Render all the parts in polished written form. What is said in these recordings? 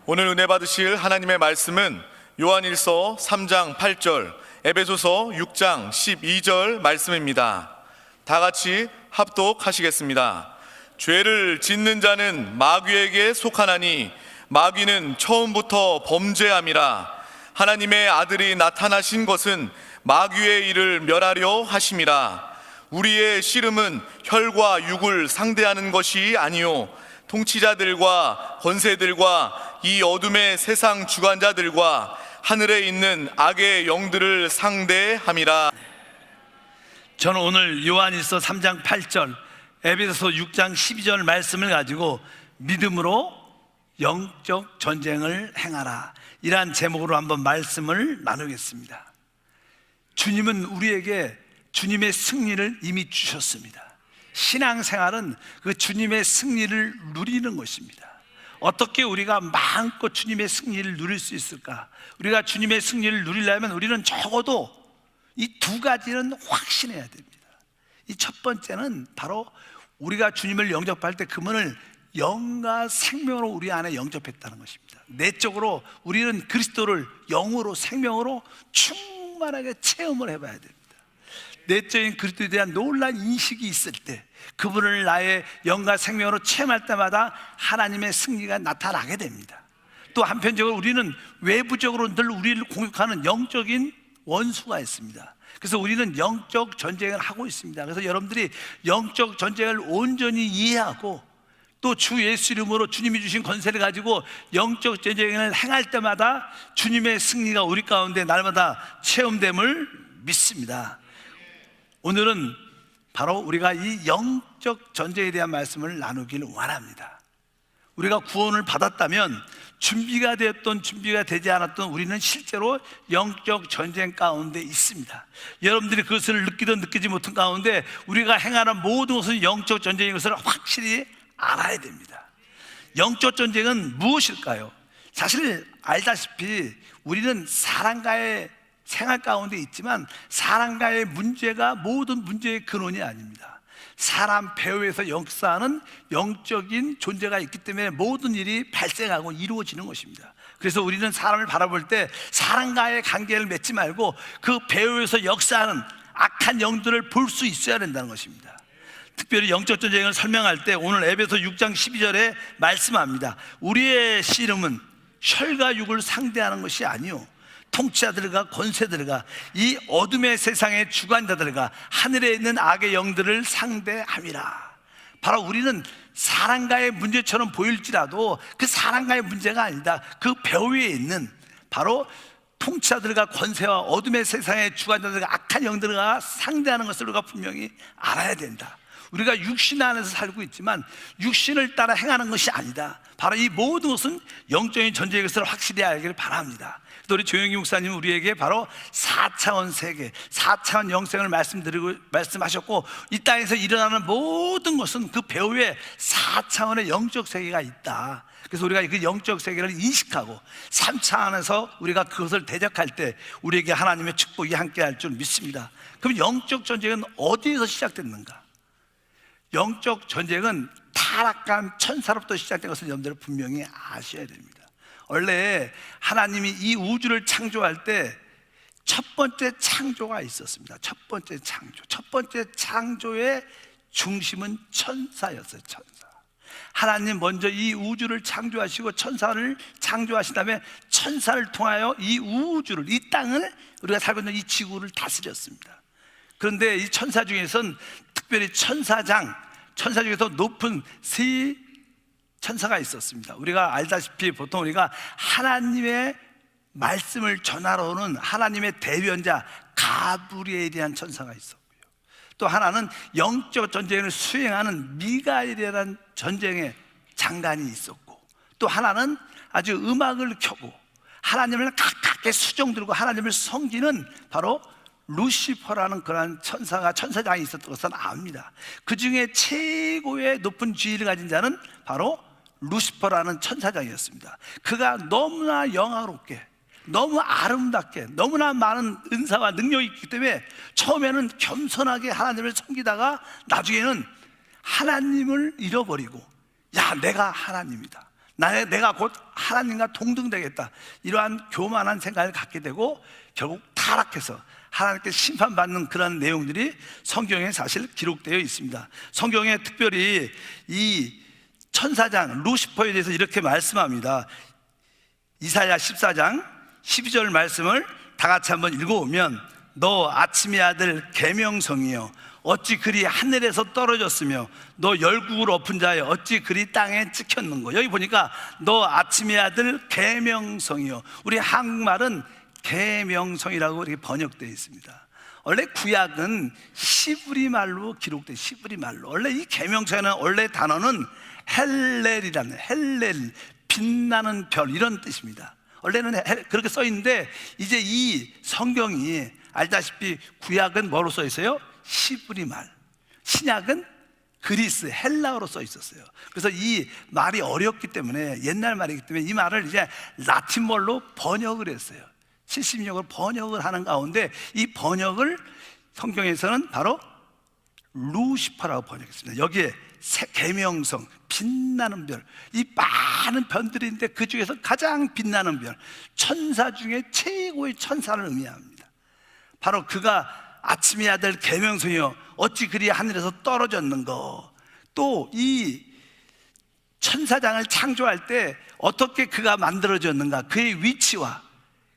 오늘 은혜 받으실 하나님의 말씀은 요한일서 3장 8절, 에베소서 6장 12절 말씀입니다. 다 같이 합독하시겠습니다. 죄를 짓는 자는 마귀에게 속하나니 마귀는 처음부터 범죄함이라. 하나님의 아들이 나타나신 것은 마귀의 일을 멸하려 하심이라. 우리의 씨름은 혈과 육을 상대하는 것이 아니요 통치자들과 권세들과 이 어둠의 세상 주관자들과 하늘에 있는 악의 영들을 상대함이라. 저는 오늘 요한일서 3장 8절, 에베소서 6장 12절 말씀을 가지고 믿음으로 영적 전쟁을 행하라, 이러한 제목으로 한번 말씀을 나누겠습니다. 주님은 우리에게 주님의 승리를 이미 주셨습니다. 신앙생활은 그 주님의 승리를 누리는 것입니다. 어떻게 우리가 마음껏 주님의 승리를 누릴 수 있을까? 우리가 주님의 승리를 누리려면 우리는 적어도 이 두 가지는 확신해야 됩니다. 이 첫 번째는 바로 우리가 주님을 영접할 때 그분을 영과 생명으로 우리 안에 영접했다는 것입니다. 내적으로 우리는 그리스도를 영으로 생명으로 충만하게 체험을 해봐야 됩니다. 내적인 그리스도에 대한 놀라운 인식이 있을 때, 그분을 나의 영과 생명으로 체험할 때마다 하나님의 승리가 나타나게 됩니다. 또 한편적으로 우리는 외부적으로 늘 우리를 공격하는 영적인 원수가 있습니다. 그래서 우리는 영적 전쟁을 하고 있습니다. 그래서 여러분들이 영적 전쟁을 온전히 이해하고 또 주 예수 이름으로 주님이 주신 권세를 가지고 영적 전쟁을 행할 때마다 주님의 승리가 우리 가운데 날마다 체험됨을 믿습니다. 오늘은 바로 우리가 이 영적 전쟁에 대한 말씀을 나누기를 원합니다. 우리가 구원을 받았다면 준비가 되었던 준비가 되지 않았던 우리는 실제로 영적 전쟁 가운데 있습니다. 여러분들이 그것을 느끼든 느끼지 못한 가운데 우리가 행하는 모든 것은 영적 전쟁인 것을 확실히 알아야 됩니다. 영적 전쟁은 무엇일까요? 사실 알다시피 우리는 사람과의 생활 가운데 있지만 사람과의 문제가 모든 문제의 근원이 아닙니다. 사람 배후에서 역사하는 영적인 존재가 있기 때문에 모든 일이 발생하고 이루어지는 것입니다. 그래서 우리는 사람을 바라볼 때 사람과의 관계를 맺지 말고 그 배후에서 역사하는 악한 영들을 볼 수 있어야 된다는 것입니다. 특별히 영적 전쟁을 설명할 때 오늘 에베소 6장 12절에 말씀합니다. 우리의 씨름은 혈과 육을 상대하는 것이 아니요 통치자들과 권세들과 이 어둠의 세상의 주관자들과 하늘에 있는 악의 영들을 상대함이라. 바로 우리는 사람과의 문제처럼 보일지라도 그 사람과의 문제가 아니다. 그 배후에 있는 바로 통치자들과 권세와 어둠의 세상의 주관자들과 악한 영들과 상대하는 것을 우리가 분명히 알아야 된다. 우리가 육신 안에서 살고 있지만 육신을 따라 행하는 것이 아니다. 바로 이 모든 것은 영적인 전쟁의 것을 확실히 알기를 바랍니다. 우리 조영기 목사님은 우리에게 바로 4차원 세계, 4차원 영생을 말씀하셨고, 이 땅에서 일어나는 모든 것은 그 배후에 4차원의 영적 세계가 있다. 그래서 우리가 그 영적 세계를 인식하고 3차원에서 우리가 그것을 대적할 때 우리에게 하나님의 축복이 함께할 줄 믿습니다. 그럼 영적 전쟁은 어디에서 시작됐는가? 영적 전쟁은 타락한 천사로부터 시작된 것을 여러분들 분명히 아셔야 됩니다. 원래 하나님이 이 우주를 창조할 때 첫 번째 창조가 있었습니다. 첫 번째 창조의 중심은 천사였어요. 천사. 하나님 먼저 이 우주를 창조하시고 천사를 창조하신 다음에 천사를 통하여 이 우주를, 이 땅을, 우리가 살고 있는 이 지구를 다스렸습니다. 그런데 이 천사 중에서는 특별히 천사 중에서 높은 세 천사가 있었습니다. 우리가 알다시피 보통 우리가 하나님의 말씀을 전하러 오는 하나님의 대변자 가브리엘이라는 천사가 있었고요, 또 하나는 영적 전쟁을 수행하는 미가엘이라는 전쟁의 장관이 있었고, 또 하나는 아주 음악을 켜고 하나님을 가깝게 수종 들고 하나님을 섬기는 바로 루시퍼라는 그런 천사장이 있었던 것은 압니다. 그 중에 최고의 높은 지위를 가진 자는 바로 루시퍼라는 천사장이었습니다. 그가 너무나 영화롭게, 너무 아름답게, 너무나 많은 은사와 능력이 있기 때문에 처음에는 겸손하게 하나님을 섬기다가 나중에는 하나님을 잃어버리고, 야, 내가 하나님이다, 내가 곧 하나님과 동등되겠다, 이러한 교만한 생각을 갖게 되고 결국 타락해서 하나님께 심판받는 그런 내용들이 성경에 사실 기록되어 있습니다. 성경에 특별히 이 천사장 루시퍼에 대해서 이렇게 말씀합니다. 이사야 14장 12절 말씀을 다 같이 한번 읽어보면, 너 아침의 아들 계명성이여 어찌 그리 하늘에서 떨어졌으며 너 열국을 엎은 자여 어찌 그리 땅에 찍혔는고. 여기 보니까 너 아침의 아들 계명성이여, 우리 한국말은 계명성이라고 이렇게 번역되어 있습니다. 원래 구약은 시브리 말로 기록된 시브리 말로, 원래 이 계명성에는 원래 단어는 헬렐이라는, 헬렐 빛나는 별, 이런 뜻입니다. 원래는 그렇게 써 있는데 이제 이 성경이 알다시피 구약은 뭐로 써 있어요? 시브리 말, 신약은 그리스 헬라어로 써 있었어요. 그래서 이 말이 어렵기 때문에, 옛날 말이기 때문에 이 말을 이제 라틴말로 번역을 했어요. 70년을 번역을 하는 가운데 이 번역을 성경에서는 바로 루시퍼라고 번역했습니다. 여기에 계명성, 빛나는 별, 이 많은 별들이 있는데 그 중에서 가장 빛나는 별, 천사 중에 최고의 천사를 의미합니다. 바로 그가 아침의 아들 계명성이여 어찌 그리 하늘에서 떨어졌는고. 또 이 천사장을 창조할 때 어떻게 그가 만들어졌는가, 그의 위치와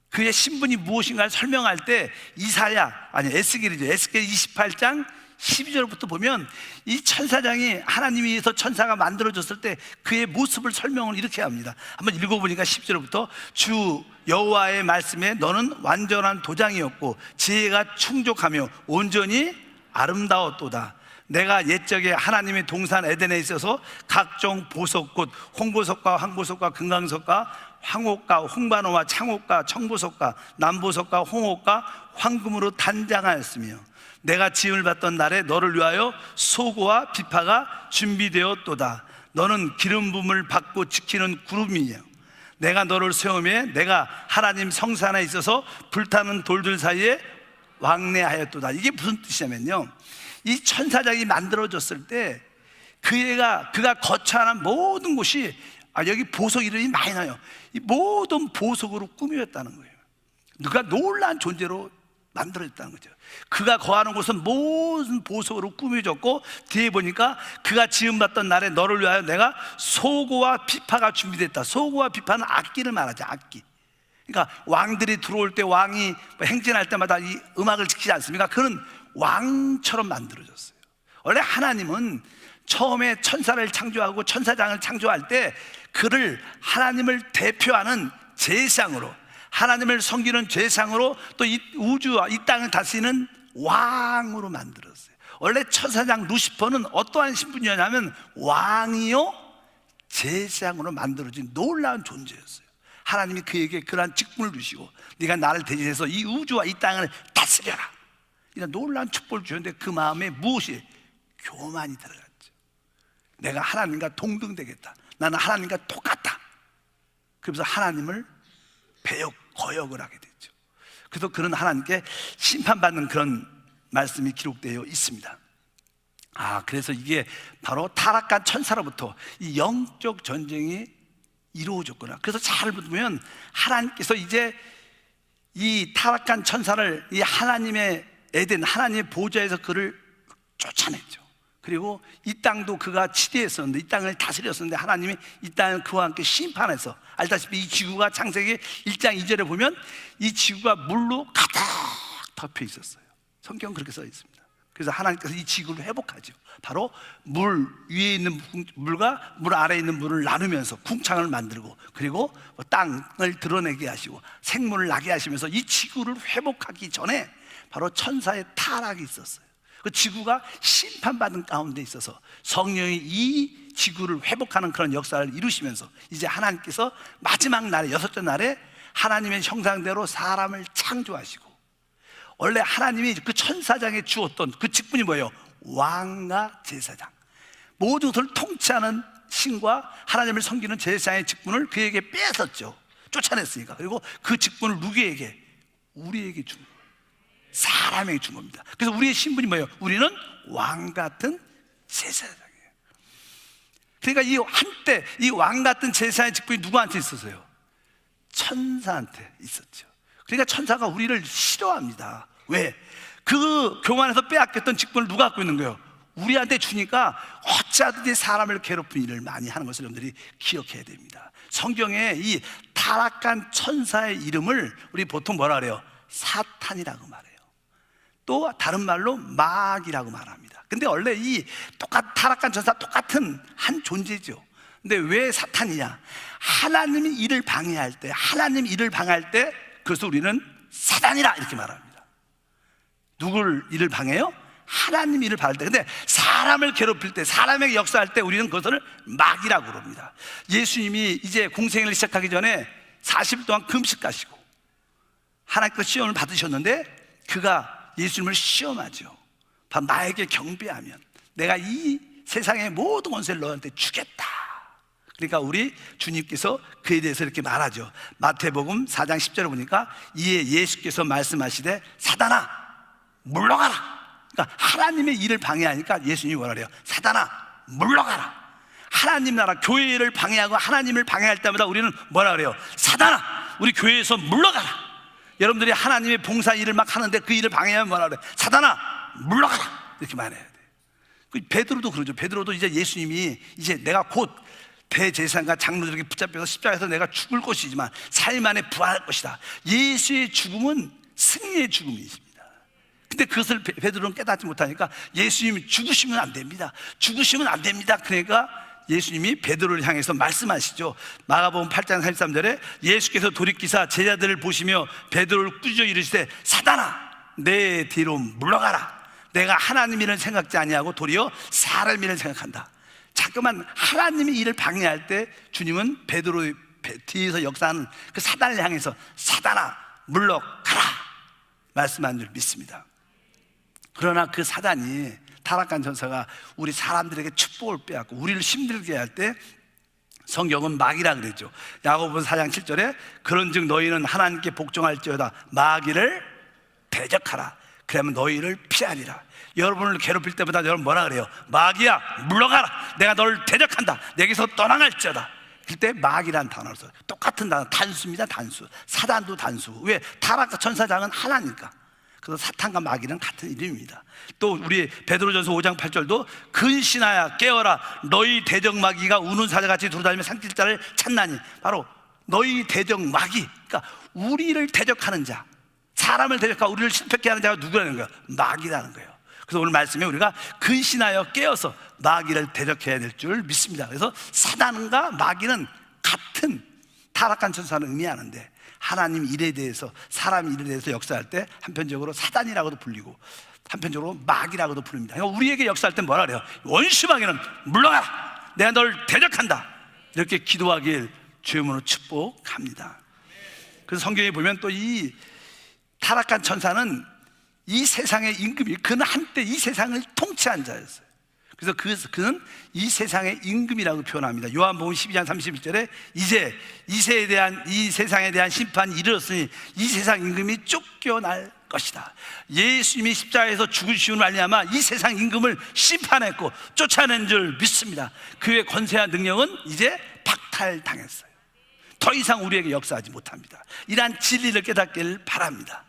그의 신분이 무엇인가를 설명할 때 에스겔이죠. 에스겔 28장 12절부터 보면 이 천사장이 하나님에 의해서 천사가 만들어졌을 때 그의 모습을 설명을 이렇게 합니다. 한번 읽어보니까 10절부터, 주 여호와의 말씀에 너는 완전한 도장이었고 지혜가 충족하며 온전히 아름다웠도다. 내가 옛적에 하나님의 동산 에덴에 있어서 각종 보석꽃, 홍보석과 황보석과 금강석과 황옥과 홍반호와 창옥과 청보석과 남보석과 홍옥과 황금으로 단장하였으며 내가 지음을 받던 날에 너를 위하여 소고와 비파가 준비되었도다. 너는 기름 부음을 받고 지키는 구름이요 내가 너를 세우며 내가 하나님 성산에 있어서 불타는 돌들 사이에 왕래하였도다. 이게 무슨 뜻이냐면요, 이 천사장이 만들어졌을 때 그가 거처하는 모든 곳이, 여기 보석 이름이 많이 나요. 이 모든 보석으로 꾸며졌다는 거예요. 누가 놀라운 존재로 만들어졌다는 거죠. 그가 거하는 곳은 모든 보석으로 꾸며졌고, 뒤에 보니까 그가 지음받던 날에 너를 위하여 내가 소고와 비파가 준비됐다. 소고와 비파는 악기를 말하죠. 악기. 그러니까 왕들이 들어올 때, 왕이 행진할 때마다 이 음악을 지키지 않습니까? 그는 왕처럼 만들어졌어요. 원래 하나님은 처음에 천사를 창조하고 천사장을 창조할 때 그를 하나님을 대표하는 제상으로, 하나님을 섬기는 제상으로, 또 이 우주와 이 땅을 다스리는 왕으로 만들었어요. 원래 천사장 루시퍼는 어떠한 신분이었냐면 왕이요 제상으로 만들어진 놀라운 존재였어요. 하나님이 그에게 그러한 직분을 주시고, 네가 나를 대신해서 이 우주와 이 땅을 다스려라, 이런 놀라운 축복을 주셨는데 그 마음에 무엇이? 교만이 들어갔죠. 내가 하나님과 동등되겠다, 나는 하나님과 똑같다. 그래서 하나님을 거역을 하게 됐죠. 그래서 그는 하나님께 심판받는 그런 말씀이 기록되어 있습니다. 그래서 이게 바로 타락한 천사로부터 이 영적 전쟁이 이루어졌구나. 그래서 잘 보면 하나님께서 이제 이 타락한 천사를 이 하나님의 에덴, 하나님의 보좌에서 그를 쫓아냈죠. 그리고 이 땅도 그가 치리했었는데, 이 땅을 다스렸었는데 하나님이 이 땅을 그와 함께 심판해서, 알다시피 이 지구가 창세기 1장 2절에 보면 이 지구가 물로 가득 덮여 있었어요. 성경 그렇게 써 있습니다. 그래서 하나님께서 이 지구를 회복하죠. 바로 물 위에 있는 물과 물 아래에 있는 물을 나누면서 궁창을 만들고, 그리고 땅을 드러내게 하시고 생물을 나게 하시면서 이 지구를 회복하기 전에 바로 천사의 타락이 있었어요. 그 지구가 심판받은 가운데 있어서 성령이 이 지구를 회복하는 그런 역사를 이루시면서 이제 하나님께서 마지막 날에, 여섯째 날에 하나님의 형상대로 사람을 창조하시고, 원래 하나님이 그 천사장에 주었던 그 직분이 뭐예요? 왕과 제사장, 모든 것을 통치하는 신과 하나님을 섬기는 제사장의 직분을 그에게 뺏었죠. 쫓아냈으니까. 그리고 그 직분을 누구에게? 우리에게 준 거예요. 사람에게 준 겁니다. 그래서 우리의 신분이 뭐예요? 우리는 왕 같은 제사장이에요. 그러니까 이 한때 이 왕 같은 제사의 직분이 누구한테 있었어요? 천사한테 있었죠. 그러니까 천사가 우리를 싫어합니다. 왜? 그 교만에서 빼앗겼던 직분을 누가 갖고 있는 거예요? 우리한테 주니까 어찌하든지 사람을 괴롭히는 일을 많이 하는 것을 여러분들이 기억해야 됩니다. 성경에 이 타락한 천사의 이름을 우리 보통 뭐라 그래요? 사탄이라고 말해요. 또 다른 말로 마귀라고 말합니다. 근데 원래 이 타락한 천사 똑같은 한 존재죠. 근데 왜 사탄이냐? 하나님이 일을 방해할 때, 하나님이 일을 방해할 때 그래서 우리는 사단이라 이렇게 말합니다. 누굴 일을 방해해요? 하나님 일을 방해할 때. 근데 사람을 괴롭힐 때, 사람에게 역사할 때 우리는 그것을 마귀라고 그럽니다. 예수님이 이제 공생애를 시작하기 전에 40일 동안 금식하시고 하나님께 시험을 받으셨는데 그가 예수님을 시험하죠. 바로 나에게 경배하면 내가 이 세상의 모든 권세를 너한테 주겠다. 그러니까 우리 주님께서 그에 대해서 이렇게 말하죠. 마태복음 4장 10절에 보니까 이에 예수께서 말씀하시되 사단아 물러가라. 그러니까 하나님의 일을 방해하니까 예수님이 뭐라 그래요? 사단아 물러가라. 하나님 나라 교회를 방해하고 하나님을 방해할 때마다 우리는 뭐라 그래요? 사단아 우리 교회에서 물러가라. 여러분들이 하나님의 봉사 일을 막 하는데 그 일을 방해하면 뭐라 그래요? 사단아 물러가라. 이렇게 말해야 돼. 베드로도 그러죠. 베드로도 이제 예수님이 이제 내가 곧 대제사장과 장로들에게 붙잡혀서 십자가에서 내가 죽을 것이지만 4일 만에 부활할 것이다. 예수의 죽음은 승리의 죽음이십니다. 근데 그것을 베드로는 깨닫지 못하니까 예수님이 죽으시면 안 됩니다. 죽으시면 안 됩니다. 그러니까 예수님이 베드로를 향해서 말씀하시죠. 마가복음 8장 43절에 예수께서 돌이키사 제자들을 보시며 베드로를 꾸짖어 이르시되 사단아 내 뒤로 물러가라. 내가 하나님 일을 생각지 아니하고 도리어 사람 일을 생각한다. 자꾸만 하나님의 일을 방해할 때 주님은 베드로의 뒤에서 역사하는 그 사단을 향해서 사단아 물러가라 말씀한 줄 믿습니다. 그러나 그 사단이 타락한 전사가 우리 사람들에게 축복을 빼앗고 우리를 힘들게 할 때 성경은 마귀라 그랬죠. 야고보서 4장 7절에 그런즉 너희는 하나님께 복종할지어다 마귀를 대적하라. 그러면 너희를 피하리라. 여러분을 괴롭힐 때보다 여러분 뭐라 그래요? 마귀야 물러가라. 내가 너를 대적한다. 내게서 떠나갈지어다. 그때 마귀란 단어를 써요. 똑같은 단어 단수입니다. 단수. 사단도 단수. 왜? 타락 천사장은 하나니까. 그래서 사탄과 마귀는 같은 이름입니다. 또 우리 베드로전서 5장 8절도 근신하여 깨어라 너희 대적 마귀가 우는 사자같이 돌아다니며 삼킬 자를 찾나니. 바로 너희 대적 마귀, 그러니까 우리를 대적하는 자, 사람을 대적하고 우리를 실패케 하는 자가 누구라는 거예요? 마귀라는 거예요. 그래서 오늘 말씀에 우리가 근신하여 깨어서 마귀를 대적해야 될 줄 믿습니다. 그래서 사단과 마귀는 같은 타락한 천사를 의미하는데 하나님 일에 대해서 사람 일에 대해서 역사할 때 한편적으로 사단이라고도 불리고 한편적으로 마귀라고도 부릅니다. 그러니까 우리에게 역사할 때 뭐라 그래요? 원수 마귀는 물러가라. 내가 널 대적한다. 이렇게 기도하길 주님으로 축복합니다. 그래서 성경에 보면 또 이 타락한 천사는 이 세상의 임금이 그는 한때 이 세상을 통치한 자였어요. 그래서 그는 이 세상의 임금이라고 표현합니다. 요한복음 12장 31절에 이제 이 세상에 대한 심판이 이르렀으니 이 세상 임금이 쫓겨날 것이다. 예수님이 십자가에서 죽으시는 말미암아 이 세상 임금을 심판했고 쫓아낸 줄 믿습니다. 그의 권세와 능력은 이제 박탈당했어요. 더 이상 우리에게 역사하지 못합니다. 이러한 진리를 깨닫기를 바랍니다.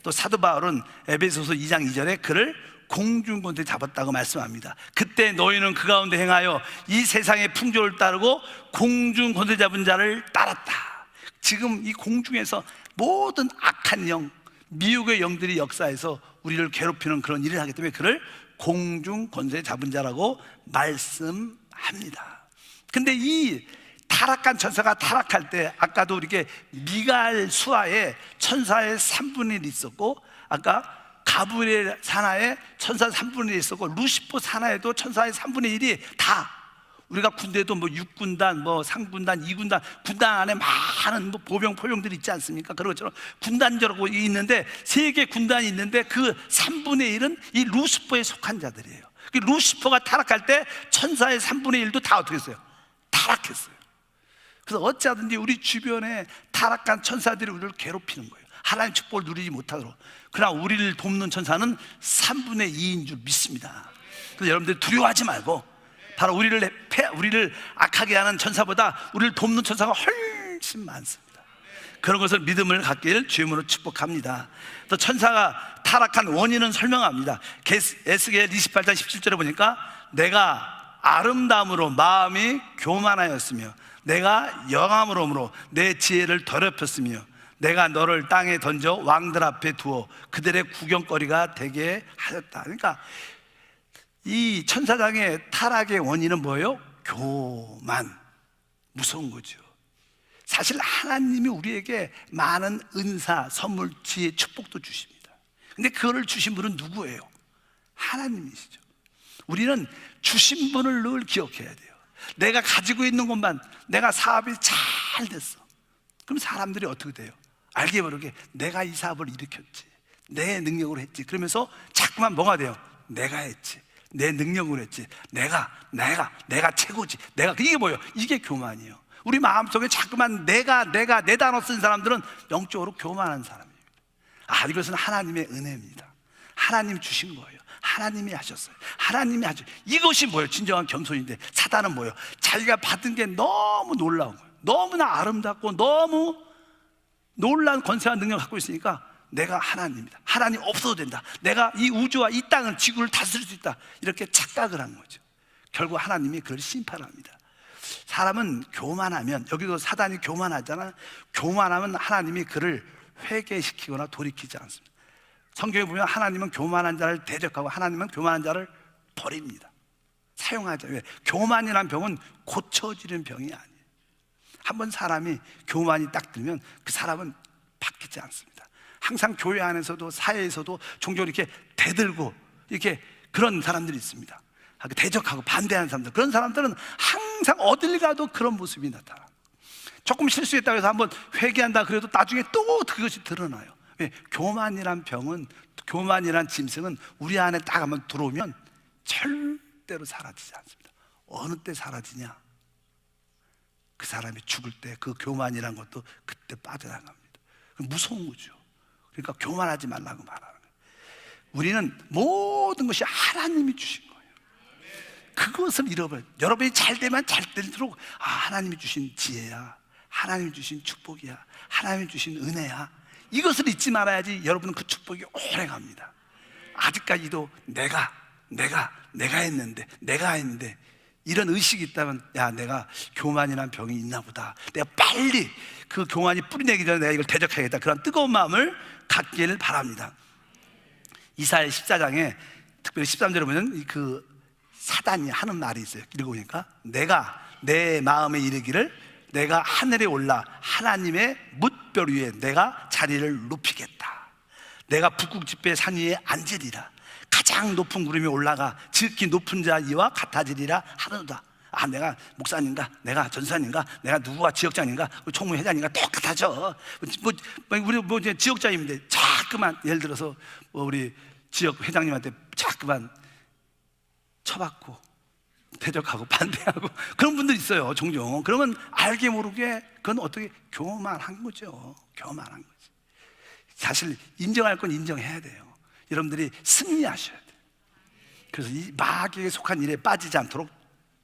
또 사도 바울은 에베소서 2장 2절에 그를 공중권세 잡았다고 말씀합니다. 그때 너희는 그 가운데 행하여 이 세상의 풍조를 따르고 공중권세 잡은 자를 따랐다. 지금 이 공중에서 모든 악한 영, 미혹의 영들이 역사해서 우리를 괴롭히는 그런 일을 하기 때문에 그를 공중권세 잡은 자라고 말씀합니다. 근데 이 타락한 천사가 타락할 때 아까도 이렇게 미가엘 수하에 천사의 3분의 1이 있었고 아까 가브리엘 산하에 천사 3분의 1이 있었고 루시퍼 산하에도 천사의 3분의 1이 다 우리가 군대도 뭐 6군단, 뭐 상군단, 2군단 군단 안에 많은 뭐 보병 포병들이 있지 않습니까? 그런 것처럼 군단적으로 있는데 3개 군단이 있는데 그 3분의 1은 이 루시퍼에 속한 자들이에요. 루시퍼가 타락할 때 천사의 3분의 1도 다 어떻게 했어요? 타락했어요. 그래서 어찌하든지 우리 주변에 타락한 천사들이 우리를 괴롭히는 거예요. 하나님 축복을 누리지 못하도록. 그러나 우리를 돕는 천사는 3분의 2인 줄 믿습니다. 그래서 여러분들 두려워하지 말고 바로 우리를 악하게 하는 천사보다 우리를 돕는 천사가 훨씬 많습니다. 그런 것을 믿음을 갖길 주임으로 축복합니다. 또 천사가 타락한 원인은 설명합니다. 에스겔 28장 17절에 보니까 내가 아름다움으로 마음이 교만하였으며 내가 영암으로 내 지혜를 더럽혔으며 내가 너를 땅에 던져 왕들 앞에 두어 그들의 구경거리가 되게 하였다. 그러니까 이 천사장의 타락의 원인은 뭐예요? 교만. 무서운 거죠. 사실 하나님이 우리에게 많은 은사, 선물, 지혜, 축복도 주십니다. 근데 그거를 주신 분은 누구예요? 하나님이시죠. 우리는 주신 분을 늘 기억해야 돼요. 내가 가지고 있는 것만, 내가 사업이 잘 됐어. 그럼 사람들이 어떻게 돼요? 알게 모르게 내가 이 사업을 일으켰지, 내 능력으로 했지. 그러면서 자꾸만 뭐가 돼요? 내가 했지, 내 능력으로 했지, 내가 최고지, 이게 뭐예요? 이게 교만이에요. 우리 마음속에 자꾸만 내가 내 단어 쓴 사람들은 영적으로 교만한 사람이에요. 이것은 하나님의 은혜입니다. 하나님 주신 거예요. 하나님이 하셨어요. 하나님이 하죠. 이것이 뭐예요? 진정한 겸손인데, 사단은 뭐예요? 자기가 받은 게 너무 놀라운 거예요. 너무나 아름답고 너무 놀라운 권세와 능력을 갖고 있으니까 내가 하나님이다, 하나님 없어도 된다, 내가 이 우주와 이 땅을, 지구를 다스릴 수 있다, 이렇게 착각을 한 거죠. 결국 하나님이 그걸 심판합니다. 사람은 교만하면, 여기도 사단이 교만하잖아. 교만하면 하나님이 그를 회개시키거나 돌이키지 않습니다. 성경에 보면 하나님은 교만한 자를 대적하고 하나님은 교만한 자를 버립니다. 사용하죠. 왜? 교만이란 병은 고쳐지는 병이 아니에요. 한번 사람이 교만이 딱 들면 그 사람은 바뀌지 않습니다. 항상 교회 안에서도 사회에서도 종종 이렇게 대들고 이렇게 그런 사람들이 있습니다. 대적하고 반대하는 사람들, 그런 사람들은 항상 어딜 가도 그런 모습이 나타나. 조금 실수했다고 해서 한번 회개한다 그래도 나중에 또 그것이 드러나요. 왜? 교만이란 병은, 교만이란 짐승은 우리 안에 딱 한번 들어오면 절대로 사라지지 않습니다. 어느 때 사라지냐? 그 사람이 죽을 때 그 교만이란 것도 그때 빠져나갑니다. 무서운 거죠. 그러니까 교만하지 말라고 말하는 거예요. 우리는 모든 것이 하나님이 주신 거예요. 그것을 잃어버려요. 여러분이 잘 되면 잘 될수록 하나님이 주신 지혜야, 하나님이 주신 축복이야, 하나님이 주신 은혜야, 이것을 잊지 말아야지 여러분은 그 축복이 오래 갑니다. 아직까지도 내가 했는데 이런 의식이 있다면, 내가 교만이라는 병이 있나 보다, 내가 빨리 그 교만이 뿌리내기 전에 내가 이걸 대적하겠다, 그런 뜨거운 마음을 갖기를 바랍니다. 이사야 14장에 특별히 13절에 보면 그 사단이 하는 말이 있어요. 읽어보니까 내가 내 마음에 이르기를 내가 하늘에 올라 하나님의 뭇별 위에 내가 자리를 높이겠다, 내가 북극 지폐 산 위에 앉으리라, 가장 높은 구름이 올라가 지극히 높은 자 이와 같아지리라 하는도다. 내가 목사님인가, 내가 전사님인가, 내가 누구가 지역장인가, 총무회장인가 똑같아져. 우리 이제 지역장인데 자꾸만, 예를 들어서 우리 지역 회장님한테 자꾸만 쳐받고 대적하고 반대하고 그런 분들 있어요, 종종. 그러면 알게 모르게 그건 어떻게 교만한 거죠. 교만한 거지. 사실 인정할 건 인정해야 돼요. 여러분들이 승리하셔야 돼요. 그래서 이 마귀에 속한 일에 빠지지 않도록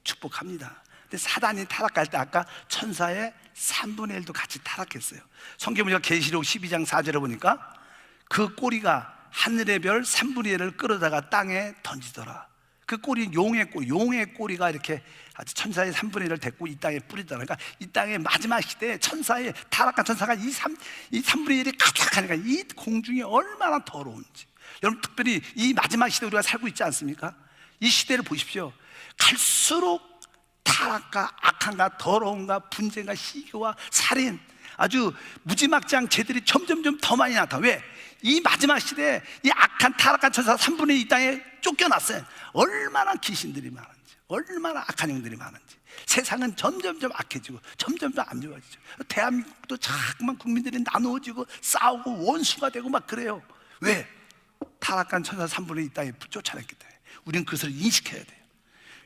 축복합니다. 근데 사단이 타락할 때 아까 천사의 3분의 1도 같이 타락했어요. 성경 보니까 계시록 12장 4절에 보니까 그 꼬리가 하늘의 별 3분의 1을 끌어다가 땅에 던지더라. 그 꼬리, 용의 꼬리가 이렇게 아주 천사의 3분의 1을 데리고 이 땅에 뿌리더라. 그러니까 이 땅의 마지막 시대에 천사의, 타락한 천사가 이 3분의 1이 가득하니까 이 공중이 얼마나 더러운지. 여러분, 특별히 이 마지막 시대 우리가 살고 있지 않습니까? 이 시대를 보십시오. 갈수록 타락과 악함과 더러움과 분쟁과 시기와 살인, 아주 무지막지한 죄들이 점점점 더 많이 나타나. 왜? 이 마지막 시대에 이 악한 타락한 천사 3분의 1 이 땅에 쫓겨났어요. 얼마나 귀신들이 많은지, 얼마나 악한 영들이 많은지. 세상은 점점점 악해지고 점점점 안 좋아지죠. 대한민국도 자꾸만 국민들이 나누어지고 싸우고 원수가 되고 막 그래요. 왜? 타락한 천사 3분의 1 이 땅에 쫓아냈기 때문에. 우리는 그것을 인식해야 돼요.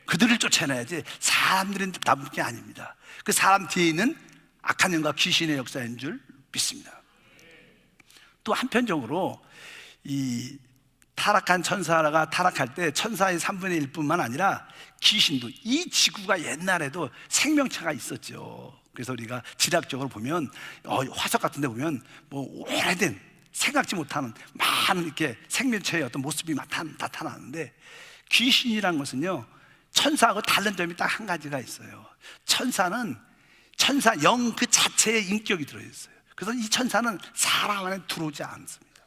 그들을 쫓아내야지 사람들은 나쁜 게 아닙니다. 그 사람 뒤에 있는 악한 영과 귀신의 역사인 줄 믿습니다. 또 한편적으로 이 타락한 천사가 타락할 때 천사의 3분의 1뿐만 아니라 귀신도, 이 지구가 옛날에도 생명체가 있었죠. 그래서 우리가 지략적으로 보면 화석 같은 데 보면 뭐 오래된 생각지 못하는 많은 이렇게 생명체의 어떤 모습이 나타나는데, 귀신이란 것은요 천사하고 다른 점이 딱 한 가지가 있어요. 천사는 천사 영 그 자체의 인격이 들어있어요. 그래서 이 천사는 사람 안에 들어오지 않습니다.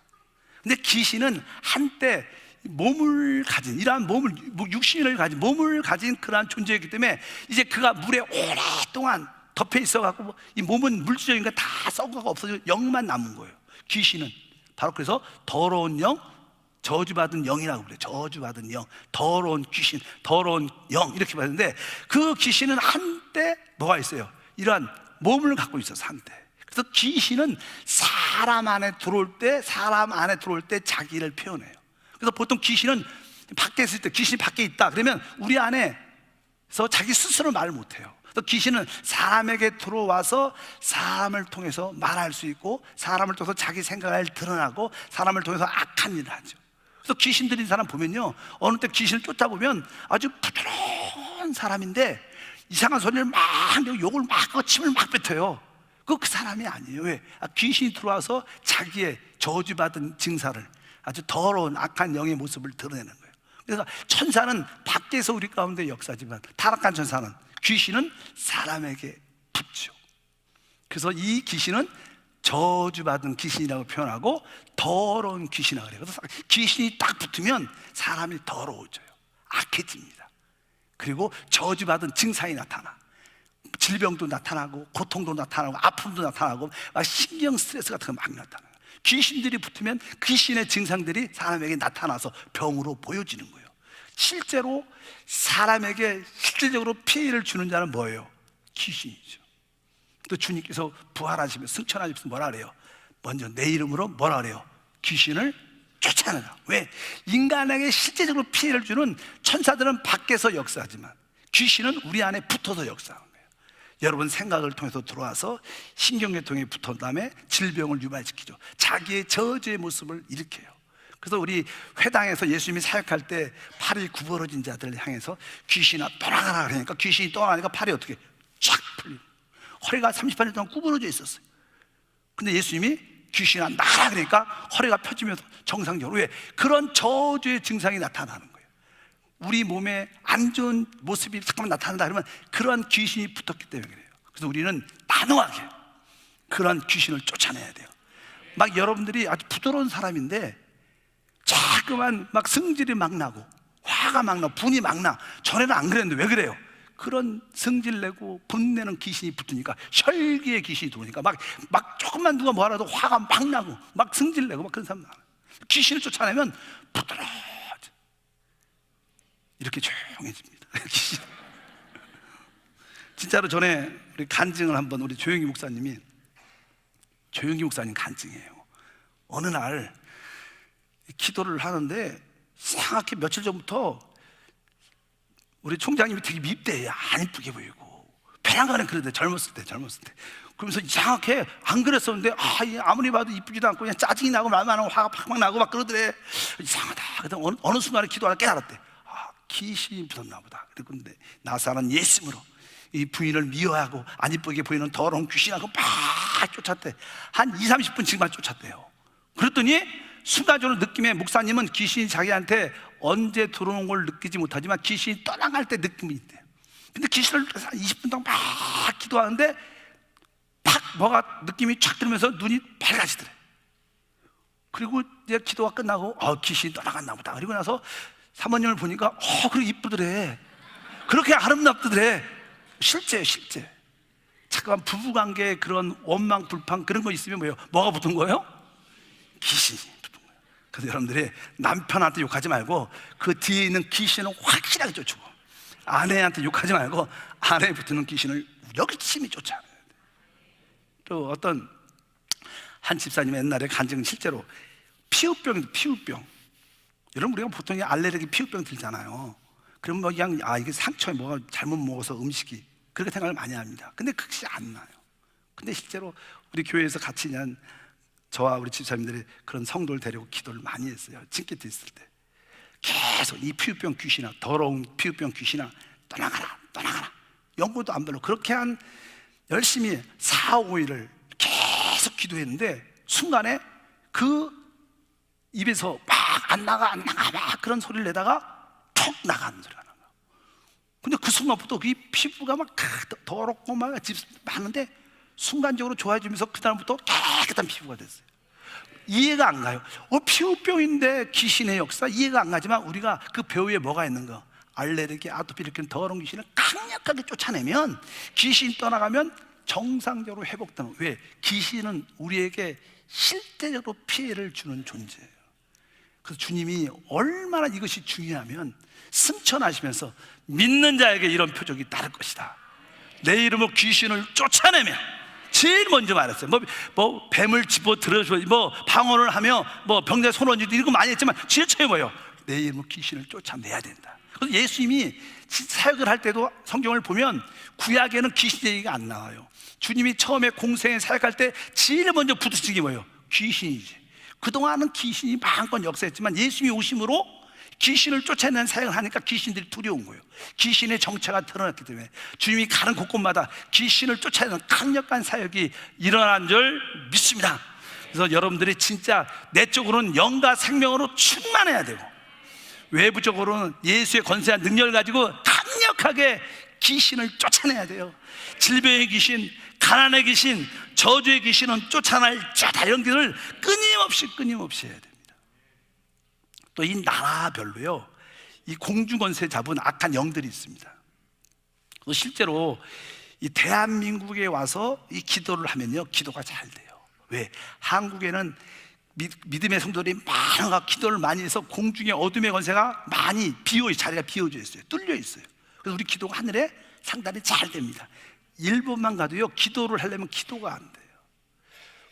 근데 귀신은 한때 몸을 가진, 이러한 몸을, 육신을 가진, 몸을 가진 그러한 존재이기 때문에 이제 그가 물에 오랫동안 덮여 있어갖고 이 몸은 물질적인 거 다 썩어가고 없어져 영만 남은 거예요. 귀신은 바로 그래서 더러운 영, 저주받은 영이라고 그래요. 저주받은 영, 더러운 귀신, 더러운 영, 이렇게 봤는데, 그 귀신은 한때 뭐가 있어요? 이러한 몸을 갖고 있어서 한때. 그래서 귀신은 사람 안에 들어올 때 자기를 표현해요. 그래서 보통 귀신은 밖에 있을 때, 귀신이 밖에 있다 그러면 우리 안에서 자기 스스로 말을 못해요. 그래서 귀신은 사람에게 들어와서 사람을 통해서 말할 수 있고, 사람을 통해서 자기 생각을 드러나고, 사람을 통해서 악한 일을 하죠. 그래서 귀신 들린 사람 보면요, 어느 때 귀신을 쫓아보면 아주 부드러운 사람인데 이상한 소리를 막 하고 욕을 막 하고 침을 막 뱉어요. 그 사람이 아니에요. 왜? 귀신이 들어와서 자기의 저주받은 증사를, 아주 더러운 악한 영의 모습을 드러내는 거예요. 그래서 천사는 밖에서 우리 가운데 역사지만, 타락한 천사는, 귀신은 사람에게 붙죠. 그래서 이 귀신은 저주받은 귀신이라고 표현하고 더러운 귀신이라고 그래요. 그래서 귀신이 딱 붙으면 사람이 더러워져요. 악해집니다. 그리고 저주받은 증상이 나타나, 질병도 나타나고 고통도 나타나고 아픔도 나타나고 막 신경 스트레스 같은 거 막 나타나요. 귀신들이 붙으면 귀신의 증상들이 사람에게 나타나서 병으로 보여지는 거예요. 실제로 사람에게 실질적으로 피해를 주는 자는 뭐예요? 귀신이죠. 또 주님께서 부활하시면서 승천하시면서 뭐라 그래요? 먼저 내 이름으로 뭐라 그래요? 귀신을 쫓아내라. 왜? 인간에게 실제적으로 피해를 주는 천사들은 밖에서 역사하지만 귀신은 우리 안에 붙어서 역사하는 거예요. 여러분 생각을 통해서 들어와서 신경계통에 붙은 다음에 질병을 유발시키죠. 자기의 저주의 모습을 일으켜요. 그래서 우리 회당에서 예수님이 사역할 때 팔이 구부러진 자들을 향해서 귀신아 떠나가라 그러니까 귀신이 떠나가니까 팔이 어떻게 쫙 풀리고, 허리가 38년 동안 구부러져 있었어요. 근데 예수님이 귀신아 나가라 그러니까 허리가 펴지면서 정상적으로, 왜? 그런 저주의 증상이 나타나는 거예요. 우리 몸에 안 좋은 모습이 잠깐만 나타난다 그러면 그런 귀신이 붙었기 때문에 그래요. 그래서 우리는 단호하게 그런 귀신을 쫓아내야 돼요. 막 여러분들이 아주 부드러운 사람인데 자꾸만 막 승질이 막 나고 화가 막 나고 분이 막 나. 전에는 안 그랬는데 왜 그래요? 그런 성질 내고 분내는 귀신이 붙으니까, 혈기의 귀신이 들어오니까 막 조금만 누가 뭐하라도 화가 막 나고 막 성질 내고 막 그런 사람 많아요. 귀신을 쫓아내면 부드러워져. 이렇게 조용해집니다. 진짜로 전에 우리 간증을 한번, 우리 조영기 목사님 간증이에요. 어느 날 기도를 하는데 이상하게 며칠 전부터 우리 총장님이 되게 밉대요. 안 이쁘게 보이고 배란간에 그러대. 젊었을 때 그러면서 이상하게 안 그랬었는데 아무리 봐도 이쁘지도 않고 그냥 짜증이 나고 말만 하고 화가 팍팍 나고 막 그러더래. 이상하다. 그래서 어느 순간에 기도하다 깨달았대. 귀신이 붙었나 보다. 그런데 나사는 예수님으로 이 부인을 미워하고 안 이쁘게 보이는 더러운 귀신하고 막 쫓았대. 한 20-30분 지금만 쫓았대요. 그랬더니 순간적으로 느낌에, 목사님은 귀신이 자기한테 언제 들어오는 걸 느끼지 못하지만 귀신이 떠나갈 때 느낌이 있대요. 근데 귀신을 20분 동안 막 기도하는데 팍 뭐가 느낌이 쫙 들면서 눈이 밝아지더래. 그리고 이제 기도가 끝나고 귀신이 떠나갔나 보다. 그리고 나서 사모님을 보니까 그렇게 이쁘더래. 그렇게 아름답더래. 실제 잠깐 부부관계에 그런 원망 불평 그런 거 있으면 뭐예요? 뭐가 붙은 거예요? 귀신이 붙은 거예요. 그래서 여러분들이 남편한테 욕하지 말고 그 뒤에 있는 귀신을 확실하게 쫓고, 아내한테 욕하지 말고 아내에 붙는 귀신을 열심히 쫓아야 돼요. 또 어떤 한 집사님 옛날에 간증은 실제로 피부병. 여러분 우리가 보통 알레르기 피부병 들잖아요. 그러면 뭐 그냥 이게 상처에 뭐가 잘못 먹어서 음식이, 그렇게 생각을 많이 합니다. 근데 그것이 안 나요. 근데 실제로 우리 교회에서 같이 있는 저와 우리 집사님들이 그런 성도를 데리고 기도를 많이 했어요. 징기트 있을 때 계속 이 피부병 귀신아, 더러운 피부병 귀신아, 떠나가라 떠나가라. 연고도 안 별로. 그렇게 한 열심히 4, 5일을 계속 기도했는데 순간에 그 입에서 막 안 나가 막 그런 소리를 내다가 톡 나가는 소리가 나요. 근데 그 순간부터 이 피부가 막 더럽고 막 많은데 순간적으로 좋아지면서 그다음부터 깨끗한 피부가 됐어요. 이해가 안 가요. 피부병인데 귀신의 역사 이해가 안 가지만 우리가 그 배후에 뭐가 있는 거, 알레르기, 아토피 이렇게 더러운 귀신을 강력하게 쫓아내면 귀신이 떠나가면 정상적으로 회복되는. 왜? 귀신은 우리에게 실제적으로 피해를 주는 존재예요. 그래서 주님이 얼마나 이것이 중요하면 승천하시면서 믿는 자에게 이런 표적이 따를 것이다. 내 이름으로 귀신을 쫓아내면, 제일 먼저 말했어요. 뭐 뱀을 집어 들어줘, 뭐 방언을 하며 뭐 병자의 손 얹기도 이런 거 많이 했지만 제일 처음에 뭐예요? 내 이름으로 귀신을 쫓아내야 된다. 그래서 예수님이 사역을 할 때도 성경을 보면 구약에는 귀신 얘기가 안 나와요. 주님이 처음에 공생에 사역할 때 제일 먼저 부딪힌 게 뭐예요? 귀신이지. 그동안은 귀신이 마음껏 역사했지만 예수님이 오심으로 귀신을 쫓아내는 사역을 하니까 귀신들이 두려운 거예요. 귀신의 정체가 드러났기 때문에 주님이 가는 곳곳마다 귀신을 쫓아내는 강력한 사역이 일어난 줄 믿습니다. 그래서 여러분들이 진짜 내적으로는 영과 생명으로 충만해야 되고 외부적으로는 예수의 권세와 능력을 가지고 강력하게 귀신을 쫓아내야 돼요. 질병의 귀신, 가난의 귀신, 저주의 귀신은 쫓아낼 자다. 연기를 끊임없이 해야 됩니다. 또 이 나라별로요, 이 공중권세 잡은 악한 영들이 있습니다. 실제로 이 대한민국에 와서 이 기도를 하면요, 기도가 잘 돼요. 왜? 한국에는 믿음의 성도들이 많아가 기도를 많이 해서 공중의 어둠의 권세가 많이 자리가 비어져 있어요. 뚫려 있어요. 그래서 우리 기도가 하늘에 상당히 잘 됩니다. 일본만 가도요, 기도를 하려면 기도가 안 돼요.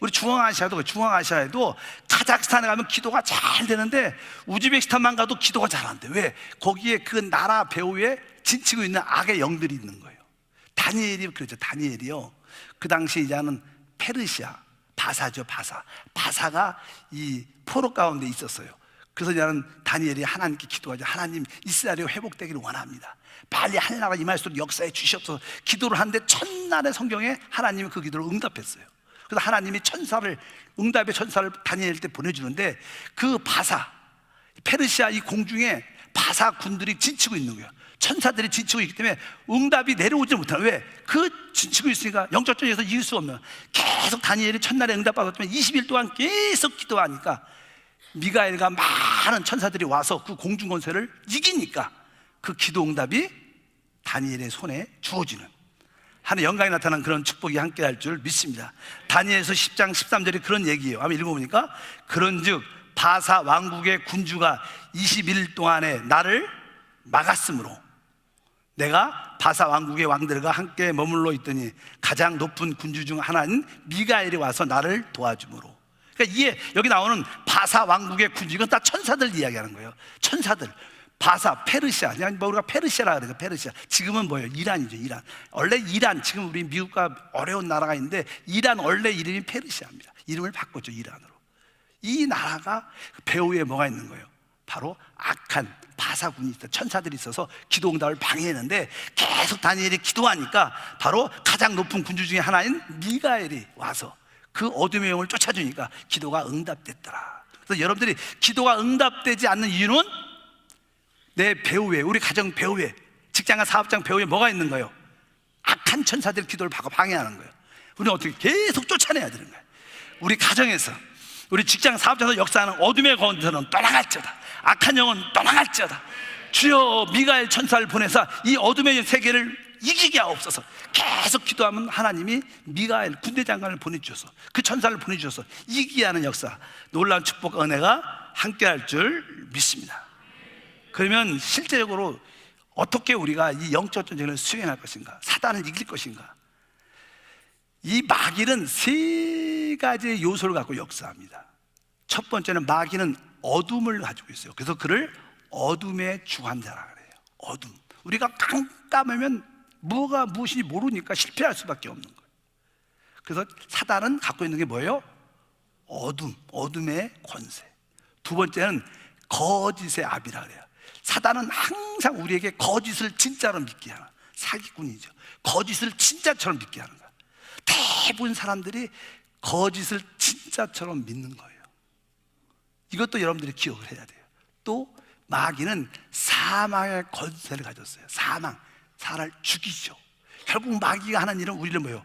우리 중앙아시아에도 카자흐스탄에 가면 기도가 잘 되는데 우즈베키스탄만 가도 기도가 잘 안 돼요. 왜? 거기에 그 나라 배후에 진치고 있는 악의 영들이 있는 거예요. 다니엘이 그렇죠. 다니엘이요, 그 당시 이제는 페르시아, 바사죠. 바사가 이 포로 가운데 있었어요. 그래서 이제는 다니엘이 하나님께 기도하죠. 하나님, 이스라엘이 회복되기를 원합니다. 빨리 하늘나라 임할 수 있도록 역사에 주시옵소서. 기도를 하는데 첫날의 성경에 하나님이 그 기도를 응답했어요. 그래서 하나님이 응답의 천사를 다니엘 때 보내주는데 그 바사, 페르시아 이 공중에 바사 군들이 진치고 있는 거예요. 천사들이 진치고 있기 때문에 응답이 내려오지 못하는. 왜? 그 진치고 있으니까 영적 전쟁에서 이길 수 없는. 계속 다니엘이 첫날에 응답받았지만 20일 동안 계속 기도하니까 미가엘과 많은 천사들이 와서 그 공중 권세를 이기니까 그 기도 응답이 다니엘의 손에 주어지는 하나의 영광이 나타난 그런 축복이 함께 할 줄 믿습니다. 다니엘서 10장 13절이 그런 얘기예요. 한번 읽어보니까, 그런즉 바사 왕국의 군주가 21일 동안에 나를 막았으므로 내가 바사 왕국의 왕들과 함께 머물러 있더니 가장 높은 군주 중 하나인 미가엘이 와서 나를 도와주므로. 그러니까 여기 나오는 바사 왕국의 군주, 이건 다 천사들 이야기하는 거예요. 천사들. 바사, 페르시아, 뭐 우리가 페르시아라 그래요. 페르시아. 지금은 뭐예요? 이란이죠. 이란. 원래 이란, 지금 우리 미국과 어려운 나라가 있는데 이란 원래 이름이 페르시아입니다. 이름을 바꿨죠, 이란으로. 이 나라가 배후에 뭐가 있는 거예요? 바로 악한 바사군이 있어, 천사들이 있어서 기도 응답을 방해했는데 계속 다니엘이 기도하니까 바로 가장 높은 군주 중에 하나인 미가엘이 와서 그 어둠의 영을 쫓아주니까 기도가 응답됐더라. 그래서 여러분들이 기도가 응답되지 않는 이유는 내 배후에, 우리 가정 배후에, 직장과 사업장 배후에 뭐가 있는 거예요? 악한 천사들 기도를 방해하는 거예요. 우리는 어떻게 계속 쫓아내야 되는 거예요. 우리 가정에서, 우리 직장 사업장에서 역사하는 어둠의 권세는 떠나갈지어다. 악한 영은 떠나갈지어다. 주여 미가엘 천사를 보내사 이 어둠의 세계를 이기게 하옵소서. 계속 기도하면 하나님이 미가엘 군대장관을 보내주셔서, 그 천사를 보내주셔서 이기게 하는 역사, 놀라운 축복, 은혜가 함께 할 줄 믿습니다. 그러면 실제적으로 어떻게 우리가 이 영적 전쟁을 수행할 것인가, 사단을 이길 것인가? 이 마귀는 세 가지의 요소를 갖고 역사합니다. 첫 번째는 마귀는 어둠을 가지고 있어요. 그래서 그를 어둠의 주관자라 그래요. 어둠. 우리가 깜깜하면 뭐가 무엇인지 모르니까 실패할 수밖에 없는 거예요. 그래서 사단은 갖고 있는 게 뭐예요? 어둠의 권세. 두 번째는 거짓의 압이라 그래요. 사단은 항상 우리에게 거짓을 진짜로 믿게 하는 사기꾼이죠. 거짓을 진짜처럼 믿게 하는 거야. 대부분 사람들이 거짓을 진짜처럼 믿는 거예요. 이것도 여러분들이 기억을 해야 돼요. 또 마귀는 사망의 권세를 가졌어요. 사망, 사람을 죽이죠. 결국 마귀가 하는 일은 우리를 뭐예요?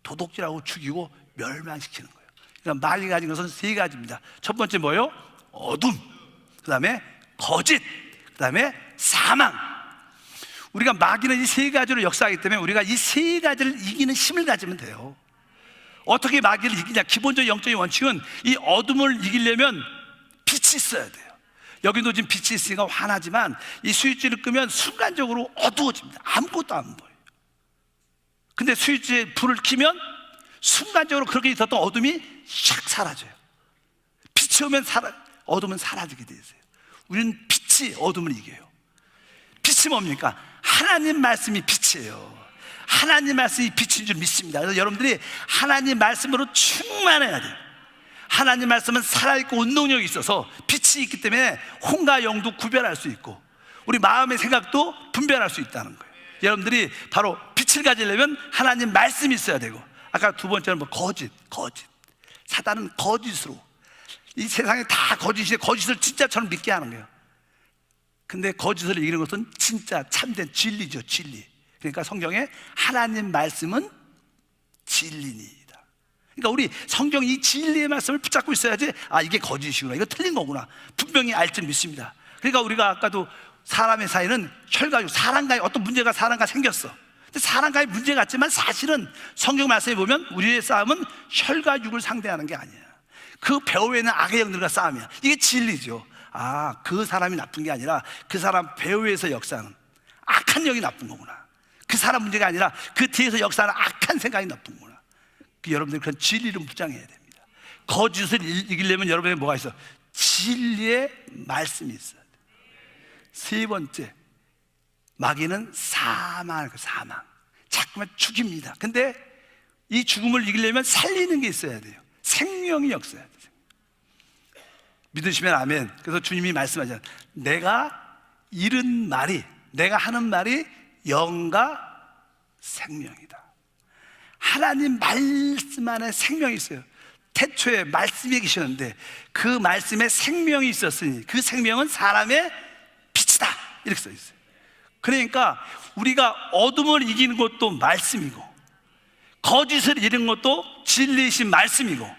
도둑질하고 죽이고 멸망시키는 거예요. 그러니까 마귀가 가진 것은 세 가지입니다. 첫 번째 뭐예요? 어둠, 그 다음에 거짓, 그 다음에 사망. 우리가 마귀는 이 세 가지로 역사하기 때문에 우리가 이 세 가지를 이기는 힘을 가지면 돼요. 어떻게 마귀를 이기냐? 기본적인 영적인 원칙은 이 어둠을 이기려면 빛이 있어야 돼요. 여기도 지금 빛이 있으니까 환하지만 이 스위치를 끄면 순간적으로 어두워집니다. 아무것도 안 보여요. 근데 스위치에 불을 켜면 순간적으로 그렇게 있었던 어둠이 샥 사라져요. 빛이 오면 어둠은 사라지게 돼 있어요. 우리는 빛이 어둠을 이겨요. 빛이 뭡니까? 하나님 말씀이 빛이에요. 하나님 말씀이 빛인 줄 믿습니다. 그래서 여러분들이 하나님 말씀으로 충만해야 돼요. 하나님 말씀은 살아있고 운동력이 있어서 빛이 있기 때문에 혼과 영도 구별할 수 있고 우리 마음의 생각도 분별할 수 있다는 거예요. 여러분들이 바로 빛을 가지려면 하나님 말씀이 있어야 되고, 아까 두 번째는 거짓. 사단은 거짓으로 이 세상에 다 거짓을 진짜처럼 믿게 하는 거예요. 근데 거짓을 이기는 것은 진짜 참된 진리죠. 진리. 그러니까 성경에 하나님 말씀은 진리니이다. 그러니까 우리 성경 이 진리의 말씀을 붙잡고 있어야지, 아, 이게 거짓이구나, 이거 틀린 거구나, 분명히 알 줄 믿습니다. 그러니까 우리가 아까도 사람의 사이는 혈과육, 사람과의 어떤 문제가 사람과 생겼어. 근데 사람과의 문제 같지만 사실은 성경 말씀에 보면 우리의 싸움은 혈과 육을 상대하는 게 아니야. 그 배후에 있는 악의 영들과 싸움이야. 이게 진리죠. 아, 그 사람이 나쁜 게 아니라 그 사람 배후에서 역사하는 악한 영이 나쁜 거구나. 그 사람 문제가 아니라 그 뒤에서 역사하는 악한 생각이 나쁜 거구나. 여러분들 그런 진리를 무장해야 됩니다. 거짓을 이기려면 여러분에게 뭐가 있어? 진리의 말씀이 있어야 돼. 세 번째, 마귀는 사망. 자꾸만 죽입니다. 근데 이 죽음을 이기려면 살리는 게 있어야 돼요. 생명이 역사해야 돼요. 믿으시면 아멘. 그래서 주님이 말씀하잖아요. 내가 하는 말이 영과 생명이다. 하나님 말씀 안에 생명이 있어요. 태초에 말씀이 계셨는데 그 말씀에 생명이 있었으니 그 생명은 사람의 빛이다, 이렇게 써 있어요. 그러니까 우리가 어둠을 이기는 것도 말씀이고, 거짓을 이기는 것도 진리이신 말씀이고,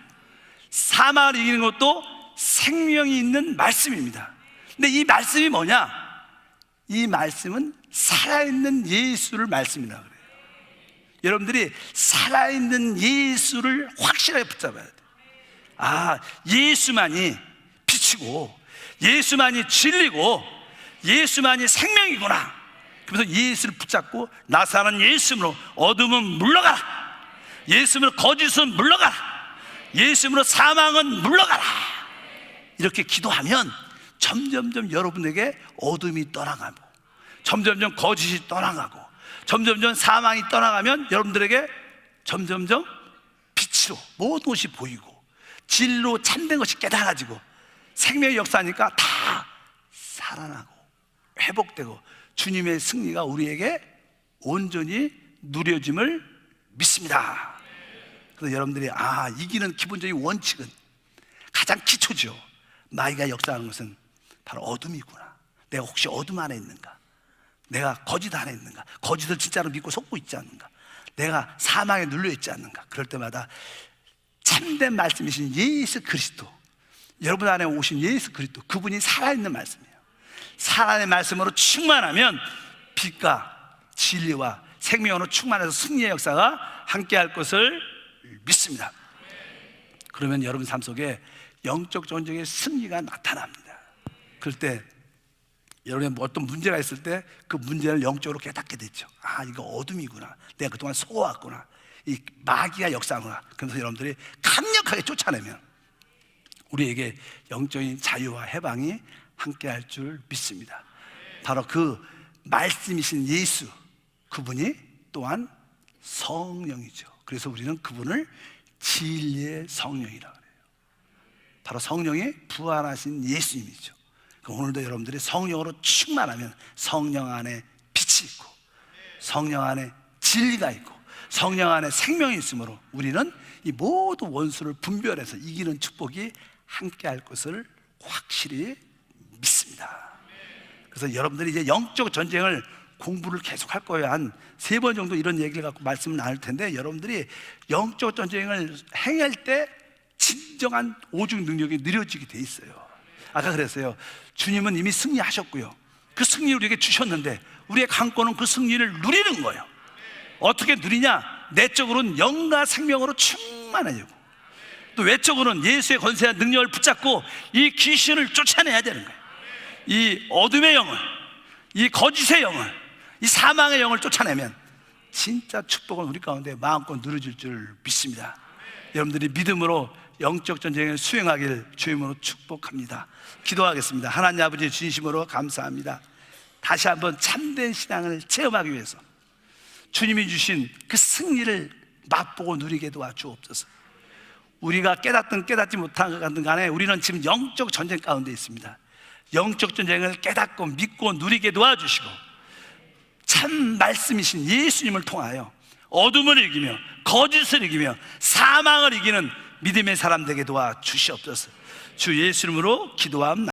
사망을 이기는 것도 생명이 있는 말씀입니다. 근데 이 말씀이 뭐냐? 이 말씀은 살아있는 예수를 말씀이라고 그래요. 여러분들이 살아있는 예수를 확실하게 붙잡아야 돼요. 아, 예수만이 빛이고 예수만이 진리고 예수만이 생명이구나. 그래서 예수를 붙잡고 나 사는 예수로 어둠은 물러가라, 예수로 거짓은 물러가라, 예수로 사망은 물러가라, 이렇게 기도하면 점점점 여러분에게 어둠이 떠나가고 점점점 거짓이 떠나가고 점점점 사망이 떠나가면 여러분들에게 점점점 빛으로 모든 것이 보이고 진리로 참된 것이 깨달아지고 생명의 역사니까 다 살아나고 회복되고 주님의 승리가 우리에게 온전히 누려짐을 믿습니다. 그래서 여러분들이 이기는 기본적인 원칙은 가장 기초죠. 마귀가 역사하는 것은 바로 어둠이구나. 내가 혹시 어둠 안에 있는가? 내가 거짓 안에 있는가? 거짓을 진짜로 믿고 속고 있지 않는가? 내가 사망에 눌려 있지 않는가? 그럴 때마다 참된 말씀이신 예수 그리스도, 여러분 안에 오신 예수 그리스도, 그분이 살아있는 말씀이에요. 살아있는 말씀으로 충만하면 빛과 진리와 생명으로 충만해서 승리의 역사가 함께할 것을 믿습니다. 그러면 여러분 삶 속에 영적 전쟁의 승리가 나타납니다. 그럴 때 여러분이 어떤 문제가 있을 때 그 문제를 영적으로 깨닫게 되죠. 이거 어둠이구나, 내가 그동안 속아왔구나, 이 마귀가 역사하구나. 그러면서 여러분들이 강력하게 쫓아내면 우리에게 영적인 자유와 해방이 함께할 줄 믿습니다. 바로 그 말씀이신 예수, 그분이 또한 성령이죠. 그래서 우리는 그분을 진리의 성령이라고 해요. 바로 성령이 부활하신 예수님이죠. 오늘도 여러분들이 성령으로 충만하면 성령 안에 빛이 있고 성령 안에 진리가 있고 성령 안에 생명이 있으므로 우리는 이 모든 원수를 분별해서 이기는 축복이 함께할 것을 확실히 믿습니다. 그래서 여러분들이 이제 영적 전쟁을 공부를 계속 할 거예요. 한 3번 정도 이런 얘기를 갖고 말씀을 나눌 텐데, 여러분들이 영적 전쟁을 행할 때 진정한 오직 능력이 느려지게 돼 있어요. 아까 그랬어요. 주님은 이미 승리하셨고요, 그 승리를 우리에게 주셨는데 우리의 강권은 그 승리를 누리는 거예요. 어떻게 누리냐? 내적으로는 영과 생명으로 충만해지고, 또 외적으로는 예수의 권세와 능력을 붙잡고 이 귀신을 쫓아내야 되는 거예요. 이 어둠의 영을, 이 거짓의 영을, 이 사망의 영을 쫓아내면 진짜 축복은 우리 가운데 마음껏 누려질 줄 믿습니다. 여러분들이 믿음으로 영적 전쟁을 수행하길 주님으로 축복합니다. 기도하겠습니다. 하나님 아버지, 진심으로 감사합니다. 다시 한번 참된 신앙을 체험하기 위해서 주님이 주신 그 승리를 맛보고 누리게 도와주옵소서. 우리가 깨닫든 깨닫지 못하든 간에 우리는 지금 영적 전쟁 가운데 있습니다. 영적 전쟁을 깨닫고 믿고 누리게 도와주시고, 참 말씀이신 예수님을 통하여 어둠을 이기며 거짓을 이기며 사망을 이기는 믿음의 사람 되게 도와주시옵소서. 주 예수 이름으로 기도합니다.